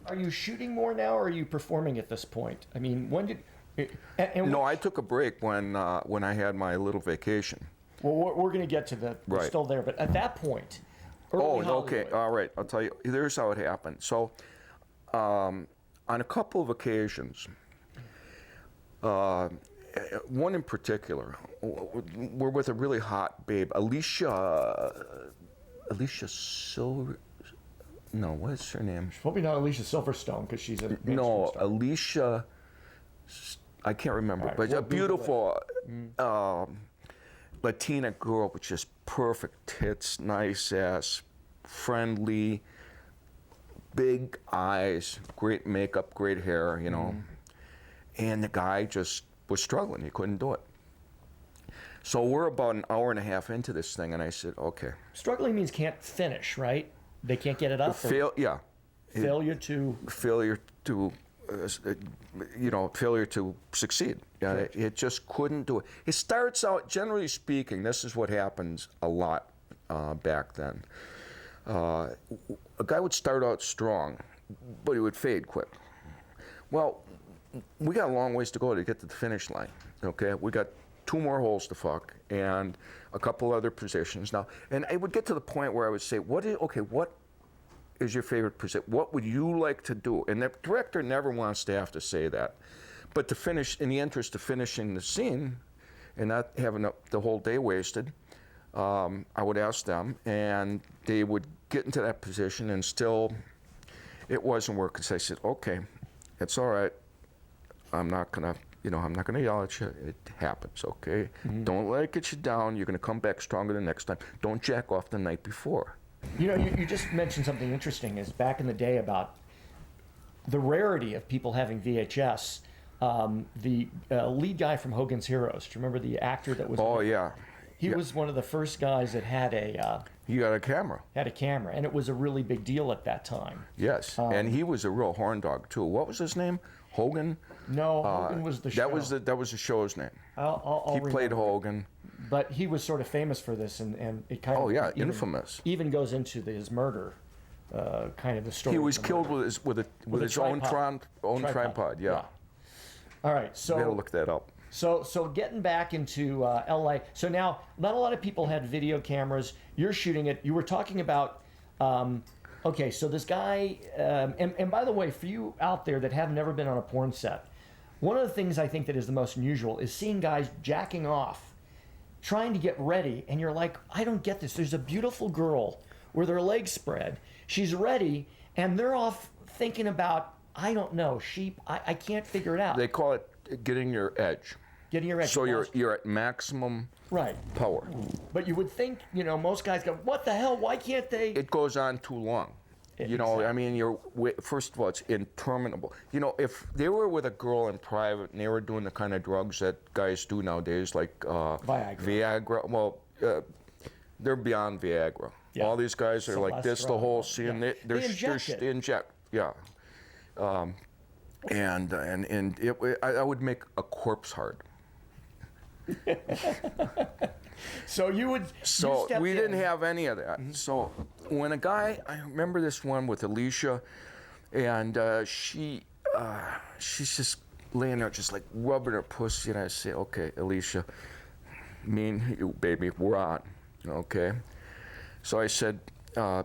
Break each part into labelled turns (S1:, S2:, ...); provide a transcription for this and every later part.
S1: Are you shooting more now, or are you performing at this point? I mean, when did?
S2: No, I took a break when I had my little vacation.
S1: Well, we're going to get to that. We're
S2: Right.
S1: still there, but at that point, early
S2: Oh,
S1: Hollywood,
S2: okay. All right. I'll tell you. Here's how it happened. So, on a couple of occasions, one in particular, we're with a really hot babe, Alicia Silver. No, what's her name?
S1: Probably not Alicia Silverstone because she's a mainstream
S2: No,
S1: star.
S2: Alicia. I can't remember,
S1: All right,
S2: but
S1: we'll
S2: a beautiful Latina girl with just perfect tits, nice ass, friendly, big eyes, great makeup, great hair, you know. And the guy just was struggling. He couldn't do it. So we're about an hour and a half into this thing, and I said, okay.
S1: Struggling means can't finish, right? They can't get it up.
S2: Yeah.
S1: Failure to.
S2: Failure to, failure to succeed. Yeah,
S1: Correct.
S2: it just couldn't do it. It starts out, generally speaking, this is what happens a lot back then. A guy would start out strong, but he would fade quick. Well, we got a long ways to go to get to the finish line. Okay, we got 2 more holes to fuck and a couple other positions now. And it would get to the point where I would say, what is your favorite position? What would you like to do? And the director never wants to have to say that. But to finish, in the interest of finishing the scene and not having the whole day wasted, I would ask them, and they would get into that position, and still it wasn't working. So I said, okay, it's all right. I'm not gonna yell at you. It happens, okay? Don't let it get you down. You're gonna come back stronger the next time. Don't jack off the night before.
S1: You know, you just mentioned something interesting. Is back in the day about the rarity of people having VHS. The lead guy from Hogan's Heroes. Do you remember the actor that was?
S2: Oh yeah.
S1: He was one of the first guys that had
S2: He got a camera.
S1: and it was a really big deal at that time.
S2: Yes, and he was a real horn dog too. What was his name? Hogan.
S1: No, Hogan was the show.
S2: That was the show's name.
S1: I'll
S2: He played
S1: remember.
S2: Hogan.
S1: But he was sort of famous for this, and it kind of.
S2: Oh yeah, infamous.
S1: Even goes into his murder, kind of the story.
S2: He was
S1: of the
S2: killed
S1: murder.
S2: with his own tripod. Yeah.
S1: All right, so
S2: We gotta look that up.
S1: So getting back into LA. So now, not a lot of people had video cameras. You're shooting it. You were talking about. Okay, so this guy, and by the way, for you out there that have never been on a porn set, one of the things I think that is the most unusual is seeing guys jacking off, trying to get ready, and you're like, I don't get this. There's a beautiful girl with her legs spread. She's ready, and they're off thinking about, I don't know, sheep. I can't figure it out.
S2: They call it getting your edge.
S1: Getting your edge.
S2: So you're at maximum
S1: right
S2: power.
S1: But you would think, most guys go, what the hell? Why can't they?
S2: It goes on too long.
S1: Exactly.
S2: I mean, first of all, it's interminable. If they were with a girl in private and they were doing the kind of drugs that guys do nowadays, like Viagra. Well, they're beyond Viagra.
S1: Yeah.
S2: All these guys are like this the whole scene.
S1: Yeah.
S2: They inject. Yeah. And I would make a corpse hard.
S1: So you would.
S2: So we didn't have any of that. So when I remember this one with Alicia, and she's just laying there, just like rubbing her pussy, and I say, okay, Alicia, me and you, baby, we're on, okay. So I said,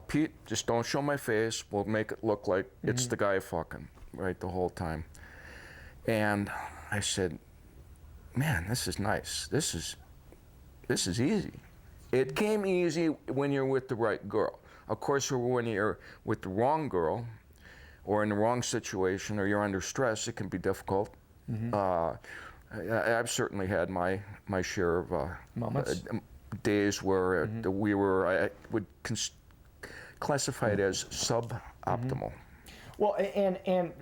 S2: Pete, just don't show my face. We'll make it look like it's the guy fucking right the whole time. And I said, man, this is nice. This is easy. It came easy when you're with the right girl. Of course, when you're with the wrong girl, or in the wrong situation, or you're under stress, it can be difficult. I've certainly had my share of
S1: moments,
S2: days where I would classify it as suboptimal.
S1: Well, and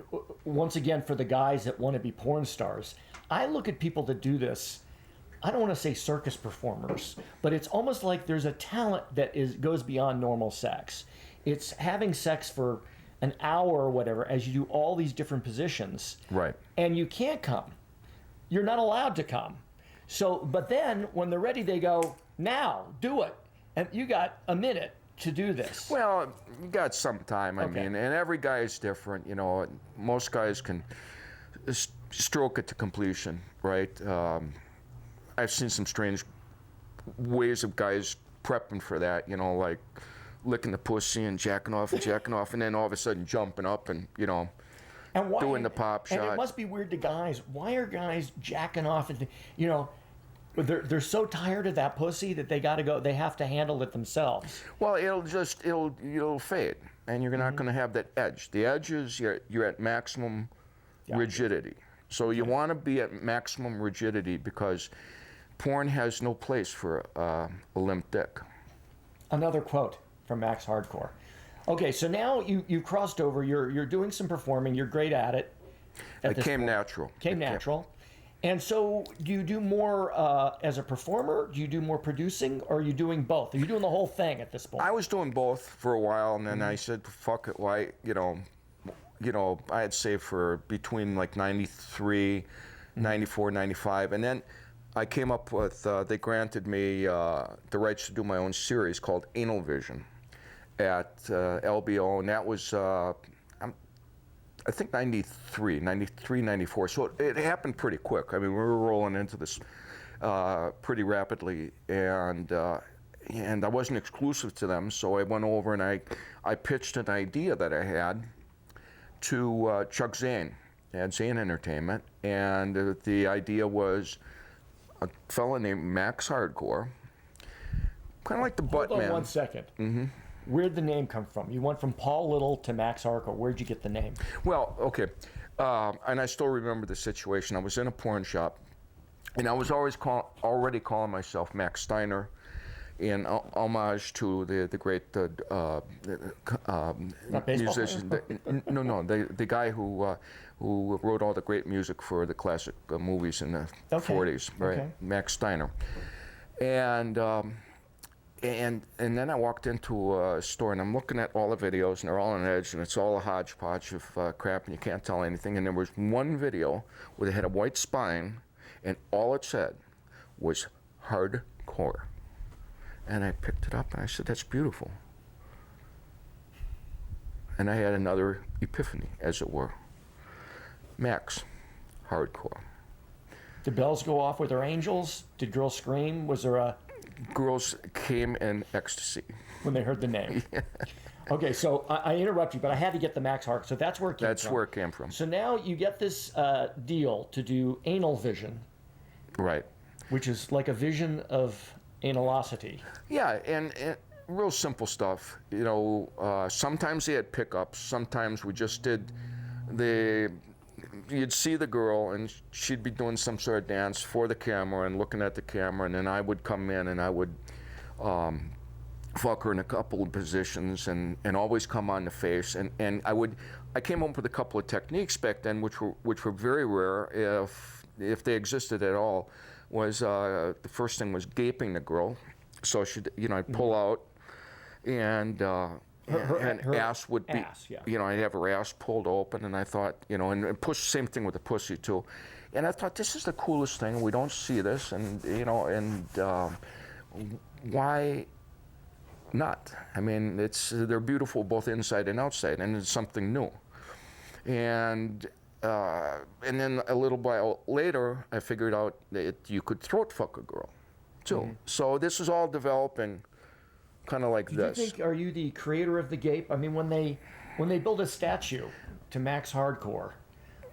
S1: once again, for the guys that want to be porn stars, I look at people that do this. I don't want to say circus performers, but it's almost like there's a talent that goes beyond normal sex. It's having sex for an hour or whatever as you do all these different positions.
S2: Right.
S1: And you can't come. You're not allowed to come. So, but then when they're ready, they go, now, do it. And you got a minute. to do this?
S2: Well, you got some time. I
S1: Okay.
S2: mean, and every guy is different. You know, most guys can stroke it to completion, right? I've seen some strange ways of guys prepping for that. You know, like licking the pussy and jacking off, and then all of a sudden jumping up and
S1: And why,
S2: doing the pop
S1: and
S2: shot.
S1: it must be weird to guys. Why are guys jacking off? And they're so tired of that pussy that they got to go. They have to handle it themselves.
S2: Well, it'll fade, and you're not going to have that edge. The edge is you're at maximum rigidity. So you want to be at maximum rigidity because porn has no place for a limp dick.
S1: Another quote from Max Hardcore. Okay, so now you crossed over. You're doing some performing. You're great at it.
S2: It came natural.
S1: Came natural. And so, do you do more as a performer? Do you do more producing, or are you doing both? Are you doing the whole thing at this point?
S2: I was doing both for a while, and then I said, "Fuck it." Why, I'd say for between like 93, 94, 95, and then I came up with. They granted me the rights to do my own series called Anal Vision at LBO, and that was. I think 93, 94. So it happened pretty quick. I mean, we were rolling into this pretty rapidly, and I wasn't exclusive to them. So I went over and I pitched an idea that I had to Chuck Zane at Zane Entertainment, and the idea was a fella named Max Hardcore, kind of like the Butt
S1: Hold on
S2: Man.
S1: 1 second. Mm-hmm. Where'd the name come from? You went from Paul Little to Max Hardcore. Where'd you get the name?
S2: Well, okay, and I still remember the situation. I was in a porn shop, and I was already calling myself Max Steiner, in homage to the great musician. The guy who wrote all the great music for the classic movies in the 40s, right?
S1: Okay.
S2: Max Steiner, and then I walked into a store, and I'm looking at all the videos, and they're all on edge, and it's all a hodgepodge of crap, and you can't tell anything. And there was one video where they had a white spine, and all it said was hardcore. And I picked it up, and I said, "That's beautiful." And I had another epiphany, as it were. Max, hardcore.
S1: Did bells go off with their angels? Did girls scream? Was there a...
S2: Girls came in ecstasy.
S1: When they heard the name. Yeah. Okay, so I interrupt you, but I had to get the Max Hardcore. So that's where it came from.
S2: That's where it came from.
S1: So now you get this deal to do Anal Vision.
S2: Right.
S1: Which is like a vision of analosity.
S2: Yeah, and real simple stuff. Sometimes they had pickups. Sometimes we just did you'd see the girl, and she'd be doing some sort of dance for the camera and looking at the camera, and then I would come in and I would fuck her in a couple of positions and always come on the face. And I came up with a couple of techniques back then, which were very rare, if they existed at all. Was the first thing was gaping the girl, so I'd pull out, and her ass would be, I'd have her ass pulled open, and I thought, and push, same thing with the pussy too, and I thought, this is the coolest thing. We don't see this, and why not? I mean, they're beautiful both inside and outside, and it's something new, and then a little while later, I figured out that you could throat fuck a girl, too. Mm-hmm. So this is all developing, kind of like this.
S1: Do you think, are you the creator of the gape? I mean, when they build a statue to Max Hardcore,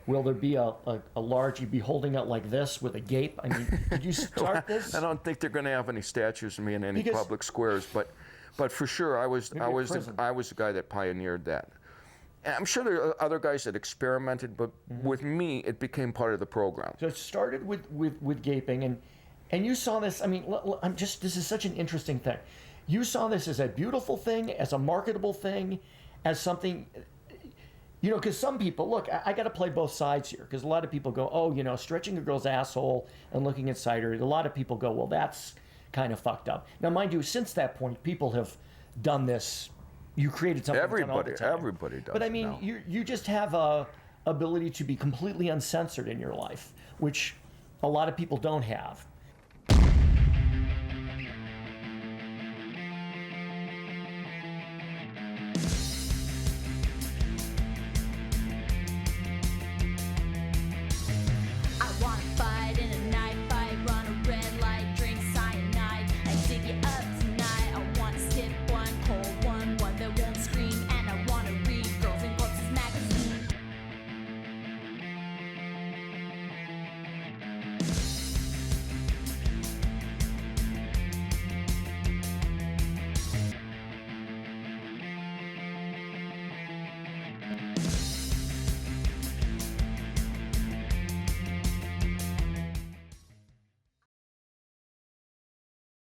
S1: will there be a large, you'd be holding it like this with a gape? I mean, did you start this?
S2: I don't think they're going to have any statues of me in any public squares, but for sure, I was the guy that pioneered that. And I'm sure there are other guys that experimented, but with me, it became part of the program.
S1: So it started with gaping, and you saw this. I mean, this is such an interesting thing. You saw this as a beautiful thing, as a marketable thing, as something, because some people, look, I got to play both sides here, because a lot of people go, oh, stretching a girl's asshole and looking inside her. A lot of people go, well, that's kind of fucked up. Now, mind you, since that point, people have done this. You created something.
S2: Everybody does.
S1: But I mean, you just have a ability to be completely uncensored in your life, which a lot of people don't have.